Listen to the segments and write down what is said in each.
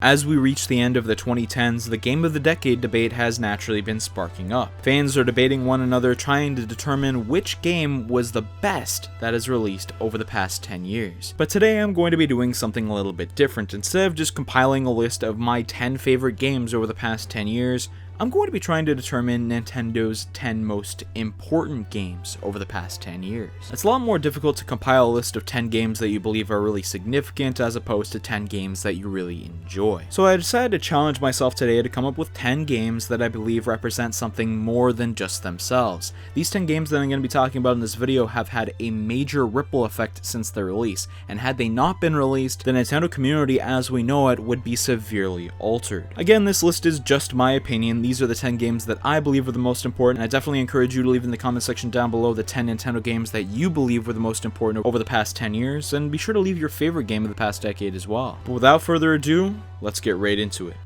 As we reach the end of the 2010s, the Game of the Decade debate has naturally been sparking up. Fans are debating one another, trying to determine which game was the best that is released over the past 10 years. But today I'm going to be doing something a little bit different. Instead of just compiling a list of my 10 favorite games over the past 10 years, I'm going to be trying to determine Nintendo's 10 most important games over the past 10 years. It's a lot more difficult to compile a list of 10 games that you believe are really significant as opposed to 10 games that you really enjoy. So I decided to challenge myself today to come up with 10 games that I believe represent something more than just themselves. These 10 games that I'm going to be talking about in this video have had a major ripple effect since their release, and had they not been released, the Nintendo community as we know it would be severely altered. Again, this list is just my opinion. These are the 10 games that I believe are the most important, and I definitely encourage you to leave in the comment section down below the 10 Nintendo games that you believe were the most important over the past 10 years, and be sure to leave your favorite game of the past decade as well. But without further ado, let's get right into it.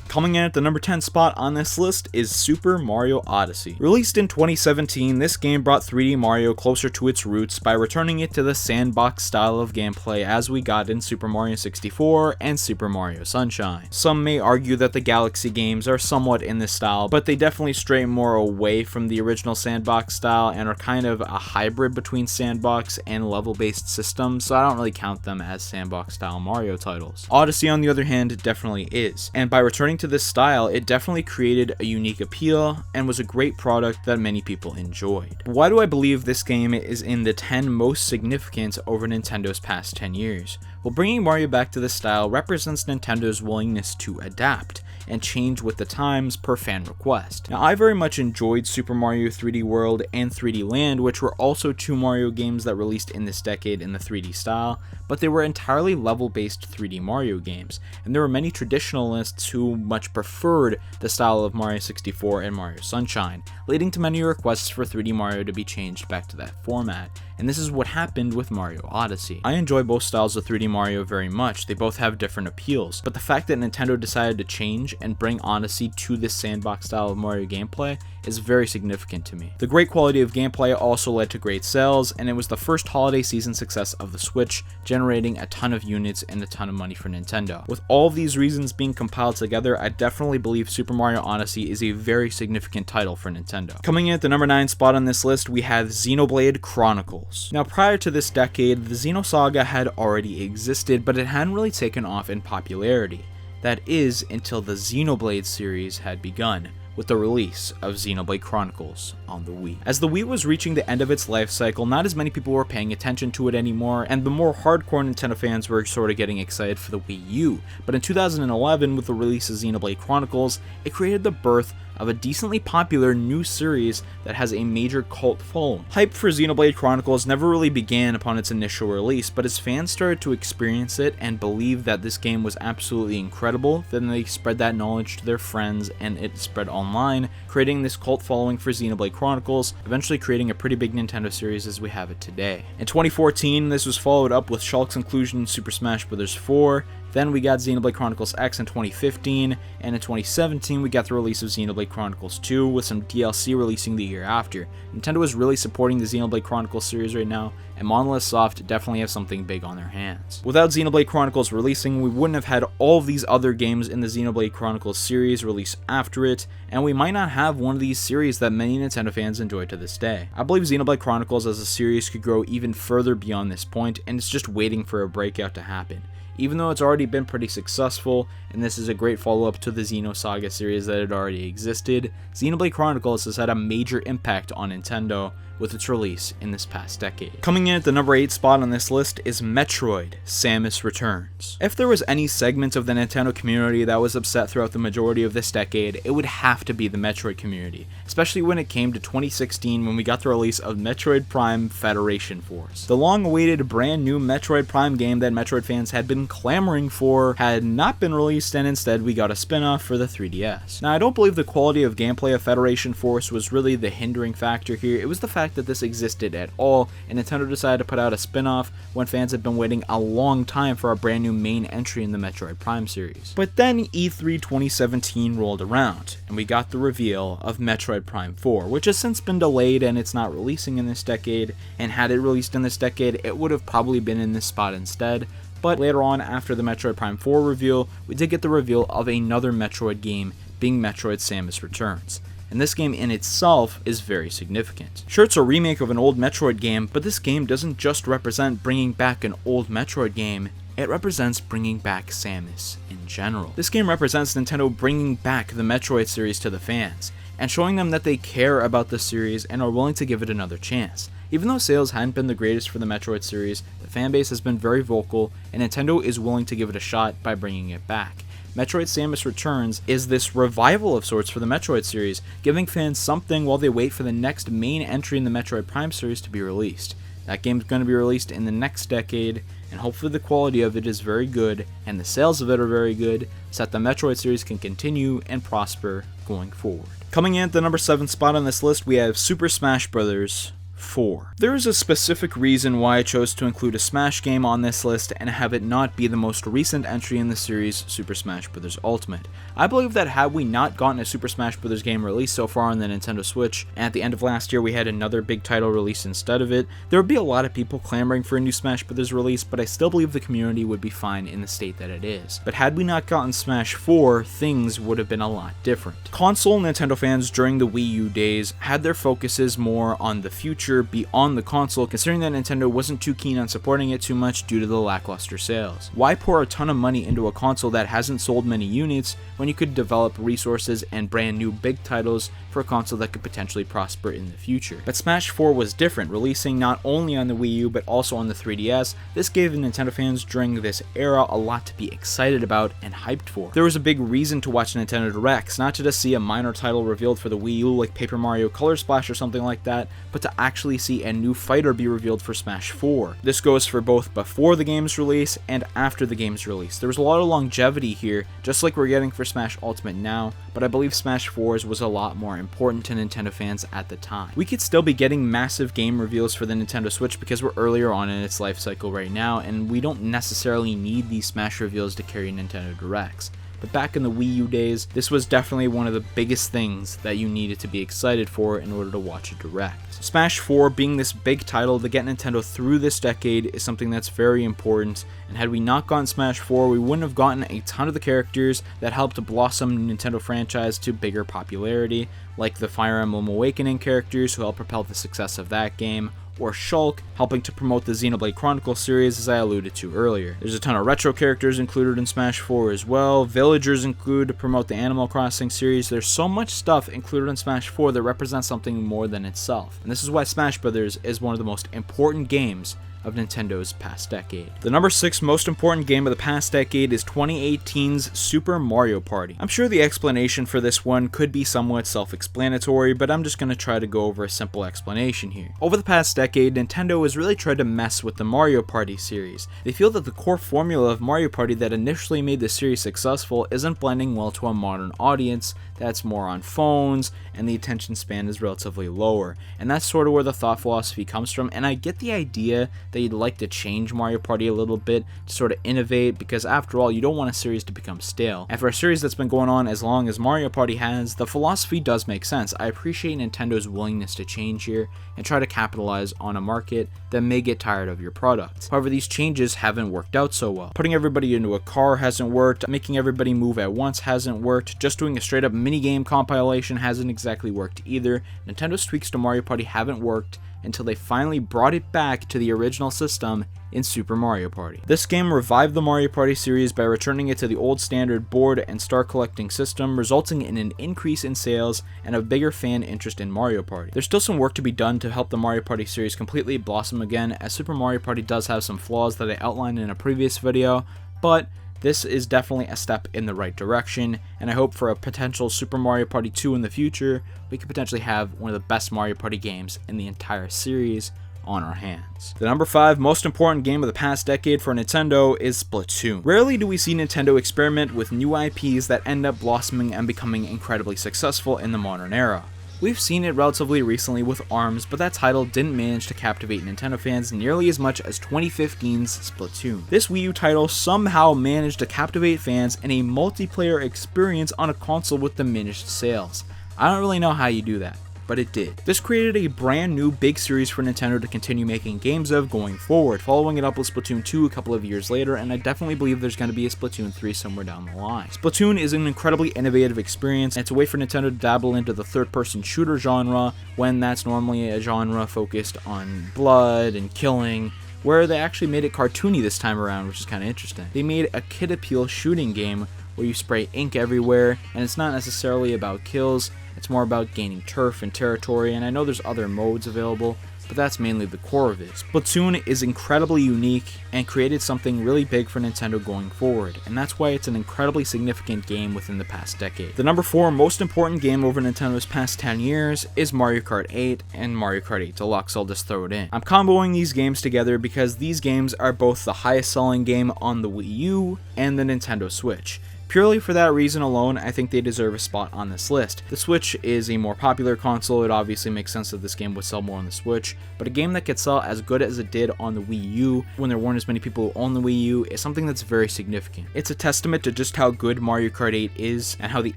Coming in at the number 10 spot on this list is Super Mario Odyssey. Released in 2017, this game brought 3D Mario closer to its roots by returning it to the sandbox style of gameplay as we got in Super Mario 64 and Super Mario Sunshine. Some may argue that the Galaxy games are somewhat in this style, but they definitely stray more away from the original sandbox style and are kind of a hybrid between sandbox and level-based systems, so I don't really count them as sandbox style Mario titles. Odyssey, on the other hand, definitely is, and by returning to this style, it definitely created a unique appeal and was a great product that many people enjoyed. Why do I believe this game is in the 10 most significant over Nintendo's past 10 years? Well, bringing Mario back to this style represents Nintendo's willingness to adapt and change with the times per fan request. Now, I very much enjoyed Super Mario 3D World and 3D Land, which were also two Mario games that released in this decade in the 3D style, but they were entirely level-based 3D Mario games, and there were many traditionalists who much preferred the style of Mario 64 and Mario Sunshine, leading to many requests for 3D Mario to be changed back to that format. And this is what happened with Mario Odyssey. I enjoy both styles of 3D Mario very much, they both have different appeals, but the fact that Nintendo decided to change and bring Odyssey to this sandbox style of Mario gameplay is very significant to me. The great quality of gameplay also led to great sales, and it was the first holiday season success of the Switch, generating a ton of units and a ton of money for Nintendo. With all of these reasons being compiled together, I definitely believe Super Mario Odyssey is a very significant title for Nintendo. Coming in at the number 9 spot on this list, we have Xenoblade Chronicles. Now, prior to this decade, the Xenosaga had already existed, but it hadn't really taken off in popularity. That is, until the Xenoblade series had begun, with the release of Xenoblade Chronicles on the Wii. As the Wii was reaching the end of its life cycle, not as many people were paying attention to it anymore, and the more hardcore Nintendo fans were sort of getting excited for the Wii U. But in 2011, with the release of Xenoblade Chronicles, it created the birth of a decently popular new series that has a major cult following. Hype for Xenoblade Chronicles never really began upon its initial release, but as fans started to experience it and believe that this game was absolutely incredible, then they spread that knowledge to their friends and it spread online, creating this cult following for Xenoblade Chronicles, eventually creating a pretty big Nintendo series as we have it today. In 2014, this was followed up with Shulk's inclusion in Super Smash Bros. 4, then we got Xenoblade Chronicles X in 2015, and in 2017 we got the release of Xenoblade Chronicles 2 with some DLC releasing the year after. Nintendo is really supporting the Xenoblade Chronicles series right now, and Monolith Soft definitely have something big on their hands. Without Xenoblade Chronicles releasing, we wouldn't have had all of these other games in the Xenoblade Chronicles series release after it, and we might not have one of these series that many Nintendo fans enjoy to this day. I believe Xenoblade Chronicles as a series could grow even further beyond this point, and it's just waiting for a breakout to happen. Even though it's already been pretty successful, and this is a great follow-up to the Xenosaga series that had already existed, Xenoblade Chronicles has had a major impact on Nintendo with its release in this past decade. Coming in at the number 8 spot on this list is Metroid: Samus Returns. If there was any segment of the Nintendo community that was upset throughout the majority of this decade, it would have to be the Metroid community, especially when it came to 2016 when we got the release of Metroid Prime Federation Force. The long-awaited brand new Metroid Prime game that Metroid fans had been been clamoring for had not been released, and instead we got a spin-off for the 3DS. Now, I don't believe the quality of gameplay of Federation Force was really the hindering factor here. It was the fact that this existed at all, and Nintendo decided to put out a spin-off when fans had been waiting a long time for a brand new main entry in the Metroid Prime series. But then E3 2017 rolled around, and we got the reveal of Metroid Prime 4, which has since been delayed and it's not releasing in this decade, and had it released in this decade, it would have probably been in this spot instead. But later on, after the Metroid Prime 4 reveal, we did get the reveal of another Metroid game, being Metroid Samus Returns. And this game in itself is very significant. Sure, it's a remake of an old Metroid game, but this game doesn't just represent bringing back an old Metroid game, it represents bringing back Samus in general. This game represents Nintendo bringing back the Metroid series to the fans, and showing them that they care about the series and are willing to give it another chance. Even though sales hadn't been the greatest for the Metroid series, the fanbase has been very vocal, and Nintendo is willing to give it a shot by bringing it back. Metroid Samus Returns is this revival of sorts for the Metroid series, giving fans something while they wait for the next main entry in the Metroid Prime series to be released. That game's going to be released in the next decade, and hopefully the quality of it is very good, and the sales of it are very good, so that the Metroid series can continue and prosper going forward. Coming in at the number 7 spot on this list, we have Super Smash Bros. 4. There is a specific reason why I chose to include a Smash game on this list and have it not be the most recent entry in the series, Super Smash Bros. Ultimate. I believe that had we not gotten a Super Smash Bros. Game released so far on the Nintendo Switch, and at the end of last year we had another big title released instead of it, there would be a lot of people clamoring for a new Smash Bros. Release, but I still believe the community would be fine in the state that it is. But had we not gotten Smash 4, things would have been a lot different. Console Nintendo fans during the Wii U days had their focuses more on the future beyond the console, considering that Nintendo wasn't too keen on supporting it too much due to the lackluster sales. Why pour a ton of money into a console that hasn't sold many units when you could develop resources and brand new big titles for a console that could potentially prosper in the future? But Smash 4 was different, releasing not only on the Wii U but also on the 3DS. This gave Nintendo fans during this era a lot to be excited about and hyped for. There was a big reason to watch Nintendo Directs, not to just see a minor title revealed for the Wii U like Paper Mario Color Splash or something like that, but to actually see a new fighter be revealed for Smash 4. This goes for both before the game's release and after the game's release. There was a lot of longevity here, just like we're getting for Smash Ultimate now, but I believe Smash 4's was a lot more important to Nintendo fans at the time. We could still be getting massive game reveals for the Nintendo Switch because we're earlier on in its life cycle right now, and we don't necessarily need these Smash reveals to carry Nintendo Directs. But back in the Wii U days, this was definitely one of the biggest things that you needed to be excited for in order to watch a Direct. Smash 4 being this big title to get Nintendo through this decade is something that's very important, and had we not gotten Smash 4, we wouldn't have gotten a ton of the characters that helped blossom the Nintendo franchise to bigger popularity, like the Fire Emblem Awakening characters who helped propel the success of that game, or Shulk, helping to promote the Xenoblade Chronicles series as I alluded to earlier. There's a ton of retro characters included in Smash 4 as well, villagers included to promote the Animal Crossing series. There's so much stuff included in Smash 4 that represents something more than itself, and this is why Smash Bros. Is one of the most important games of Nintendo's past decade. The number 6 most important game of the past decade is 2018's Super Mario Party. I'm sure the explanation for this one could be somewhat self-explanatory, but I'm just going to try to go over a simple explanation here. Over the past decade, Nintendo has really tried to mess with the Mario Party series. They feel that the core formula of Mario Party that initially made the series successful isn't blending well to a modern audience that's more on phones, and the attention span is relatively lower. And that's sort of where the thought philosophy comes from, and I get the idea that you'd like to change Mario Party a little bit to sort of innovate, because after all, you don't want a series to become stale. And for a series that's been going on as long as Mario Party has, the philosophy does make sense. I appreciate Nintendo's willingness to change here and try to capitalize on a market that may get tired of your product. However, these changes haven't worked out so well. Putting everybody into a car hasn't worked, making everybody move at once hasn't worked, just doing a straight up minigame compilation hasn't exactly worked either. Nintendo's tweaks to Mario Party haven't worked until they finally brought it back to the original system in Super Mario Party. This game revived the Mario Party series by returning it to the old standard board and star collecting system, resulting in an increase in sales and a bigger fan interest in Mario Party. There's still some work to be done to help the Mario Party series completely blossom again, as Super Mario Party does have some flaws that I outlined in a previous video, but this is definitely a step in the right direction, and I hope for a potential Super Mario Party 2 in the future, we could potentially have one of the best Mario Party games in the entire series on our hands. The number 5 most important game of the past decade for Nintendo is Splatoon. Rarely do we see Nintendo experiment with new IPs that end up blossoming and becoming incredibly successful in the modern era. We've seen it relatively recently with ARMS, but that title didn't manage to captivate Nintendo fans nearly as much as 2015's Splatoon. This Wii U title somehow managed to captivate fans in a multiplayer experience on a console with diminished sales. I don't really know how you do that, but it did. This created a brand new big series for Nintendo to continue making games of going forward, following it up with Splatoon 2 a couple of years later, and I definitely believe there's going to be a Splatoon 3 somewhere down the line. Splatoon is an incredibly innovative experience, and it's a way for Nintendo to dabble into the third-person shooter genre when that's normally a genre focused on blood and killing, where they actually made it cartoony this time around, which is kind of interesting. They made a kid appeal shooting game where you spray ink everywhere, and it's not necessarily about kills, it's more about gaining turf and territory, and I know there's other modes available, but that's mainly the core of it. Splatoon is incredibly unique and created something really big for Nintendo going forward, and that's why it's an incredibly significant game within the past decade. The number 4 most important game over Nintendo's past 10 years is Mario Kart 8 and Mario Kart 8 Deluxe. I'll just throw it in. I'm comboing these games together because these games are both the highest selling game on the Wii U and the Nintendo Switch. Purely for that reason alone, I think they deserve a spot on this list. The Switch is a more popular console, it obviously makes sense that this game would sell more on the Switch, but a game that could sell as good as it did on the Wii U, when there weren't as many people who own the Wii U, is something that's very significant. It's a testament to just how good Mario Kart 8 is, and how the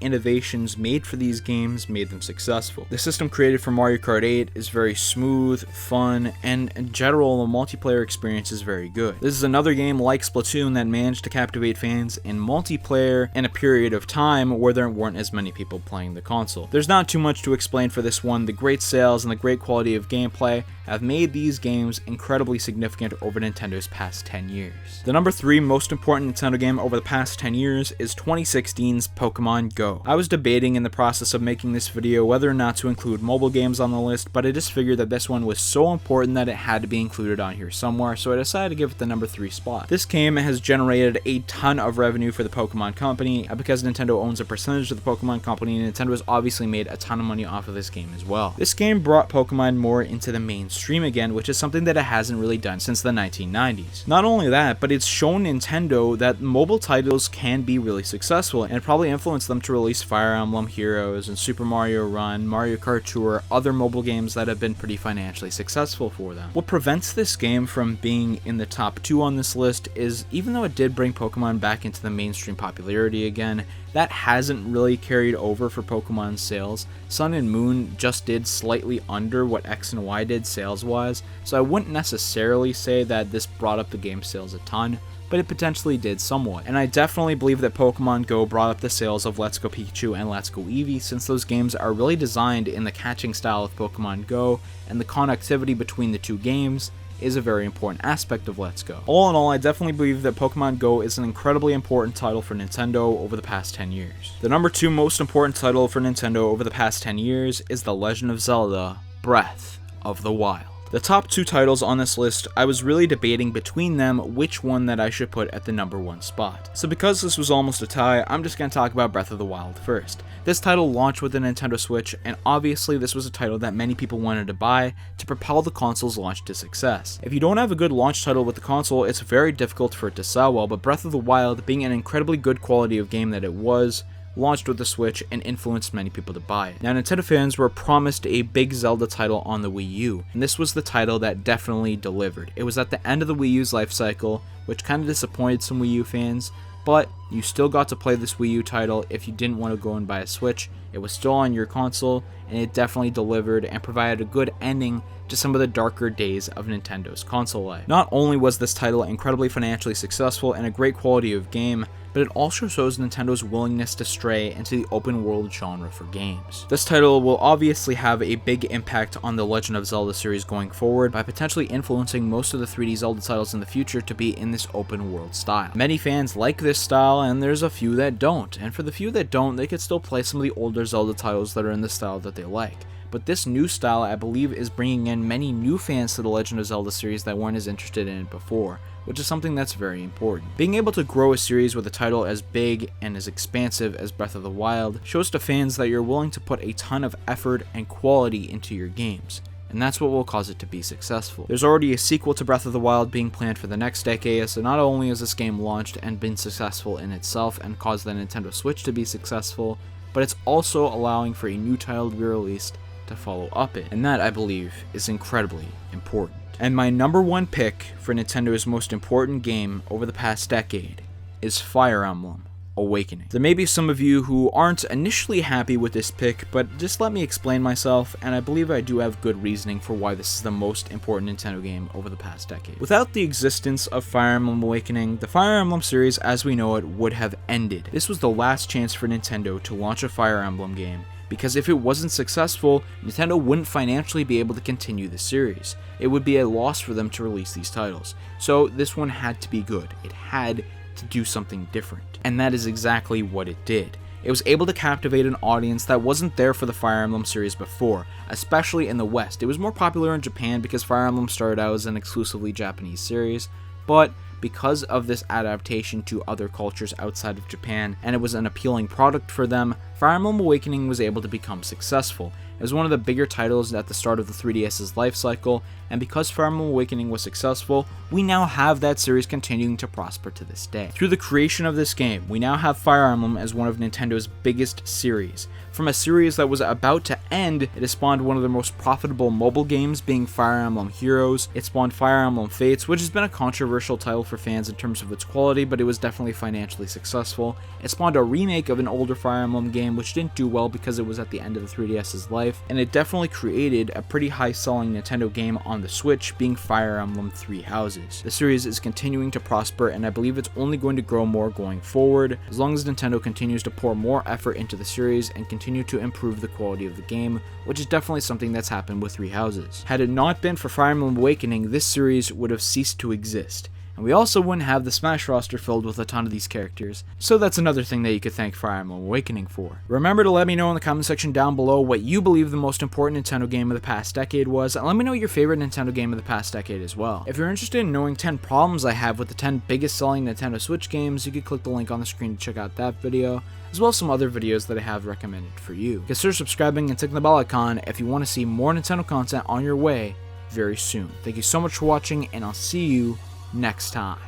innovations made for these games made them successful. The system created for Mario Kart 8 is very smooth, fun, and in general, the multiplayer experience is very good. This is another game like Splatoon that managed to captivate fans in multiplayer in a period of time where there weren't as many people playing the console. There's not too much to explain for this one. The great sales and the great quality of gameplay have made these games incredibly significant over Nintendo's past 10 years. The number 3 most important Nintendo game over the past 10 years is 2016's Pokemon Go. I was debating in the process of making this video whether or not to include mobile games on the list, but I just figured that this one was so important that it had to be included on here somewhere, so I decided to give it the number 3 spot. This game has generated a ton of revenue for the Pokemon Company. Because Nintendo owns a percentage of the Pokemon Company, Nintendo has obviously made a ton of money off of this game as well. This game brought Pokemon more into the mainstream again, which is something that it hasn't really done since the 1990s. Not only that, but it's shown Nintendo that mobile titles can be really successful, and it probably influenced them to release Fire Emblem Heroes and Super Mario Run, Mario Kart Tour, other mobile games that have been pretty financially successful for them. What prevents this game from being in the top 2 on this list is, even though it did bring Pokemon back into the mainstream popularity again, that hasn't really carried over for Pokemon sales. Sun and Moon just did slightly under what X and Y did sales-wise, so I wouldn't necessarily say that this brought up the game sales a ton, but it potentially did somewhat. And I definitely believe that Pokemon Go brought up the sales of Let's Go Pikachu and Let's Go Eevee, since those games are really designed in the catching style of Pokemon Go, and the connectivity between the two games is a very important aspect of Let's Go. All in all, I definitely believe that Pokemon Go is an incredibly important title for Nintendo over the past 10 years. The number 2 most important title for Nintendo over the past 10 years is The Legend of Zelda: Breath of the Wild. The top 2 titles on this list, I was really debating between them which one that I should put at the number 1 spot. So because this was almost a tie, I'm just going to talk about Breath of the Wild first. This title launched with the Nintendo Switch, and obviously this was a title that many people wanted to buy to propel the console's launch to success. If you don't have a good launch title with the console, it's very difficult for it to sell well, but Breath of the Wild, being an incredibly good quality of game that it was, launched with the Switch and influenced many people to buy it. Now, Nintendo fans were promised a big Zelda title on the Wii U, and this was the title that definitely delivered. It was at the end of the Wii U's life cycle, which kind of disappointed some Wii U fans, but you still got to play this Wii U title if you didn't want to go and buy a Switch. It was still on your console, and it definitely delivered and provided a good ending to some of the darker days of Nintendo's console life. Not only was this title incredibly financially successful and a great quality of game, but it also shows Nintendo's willingness to stray into the open world genre for games. This title will obviously have a big impact on the Legend of Zelda series going forward by potentially influencing most of the 3D Zelda titles in the future to be in this open world style. Many fans like this style, and there's a few that don't, and for the few that don't, they could still play some of the older Zelda titles that are in the style that they like. But this new style, I believe, is bringing in many new fans to the Legend of Zelda series that weren't as interested in it before, which is something that's very important. Being able to grow a series with a title as big and as expansive as Breath of the Wild shows to fans that you're willing to put a ton of effort and quality into your games. and that's what will cause it to be successful. There's already a sequel to Breath of the Wild being planned for the next decade, so not only has this game launched and been successful in itself and caused the Nintendo Switch to be successful, but it's also allowing for a new title to be released to follow up it, and that, I believe, is incredibly important. And my number one pick for Nintendo's most important game over the past decade is Fire Emblem Awakening. There may be some of you who aren't initially happy with this pick, but just let me explain myself, and I believe I do have good reasoning for why this is the most important Nintendo game over the past decade. Without the existence of Fire Emblem Awakening, the Fire Emblem series as we know it would have ended. This was the last chance for Nintendo to launch a Fire Emblem game, because if it wasn't successful, Nintendo wouldn't financially be able to continue the series. It would be a loss for them to release these titles. So this one had to be good. It had to do something different. And that is exactly what it did. It was able to captivate an audience that wasn't there for the Fire Emblem series before, especially in the West. It was more popular in Japan because Fire Emblem started out as an exclusively Japanese series, but because of this adaptation to other cultures outside of Japan, and it was an appealing product for them, Fire Emblem Awakening was able to become successful. It was one of the bigger titles at the start of the 3DS's life cycle, and because Fire Emblem Awakening was successful, we now have that series continuing to prosper to this day. Through the creation of this game, we now have Fire Emblem as one of Nintendo's biggest series. From a series that was about to end, it has spawned one of the most profitable mobile games, being Fire Emblem Heroes. It spawned Fire Emblem Fates, which has been a controversial title for fans in terms of its quality, but it was definitely financially successful. It spawned a remake of an older Fire Emblem game, which didn't do well because it was at the end of the 3DS's life, and it definitely created a pretty high-selling Nintendo game on the Switch, being Fire Emblem Three Houses. The series is continuing to prosper, and I believe it's only going to grow more going forward, as long as Nintendo continues to pour more effort into the series and continue to improve the quality of the game, which is definitely something that's happened with Three Houses. Had it not been for Fire Emblem Awakening, this series would have ceased to exist. And we also wouldn't have the Smash roster filled with a ton of these characters, so that's another thing that you could thank Fire Emblem Awakening for. Remember to let me know in the comment section down below what you believe the most important Nintendo game of the past decade was, and let me know your favorite Nintendo game of the past decade as well. If you're interested in knowing 10 problems I have with the 10 biggest selling Nintendo Switch games, you could click the link on the screen to check out that video, as well as some other videos that I have recommended for you. Consider subscribing and clicking the bell icon if you want to see more Nintendo content on your way very soon. Thank you so much for watching, and I'll see you next time.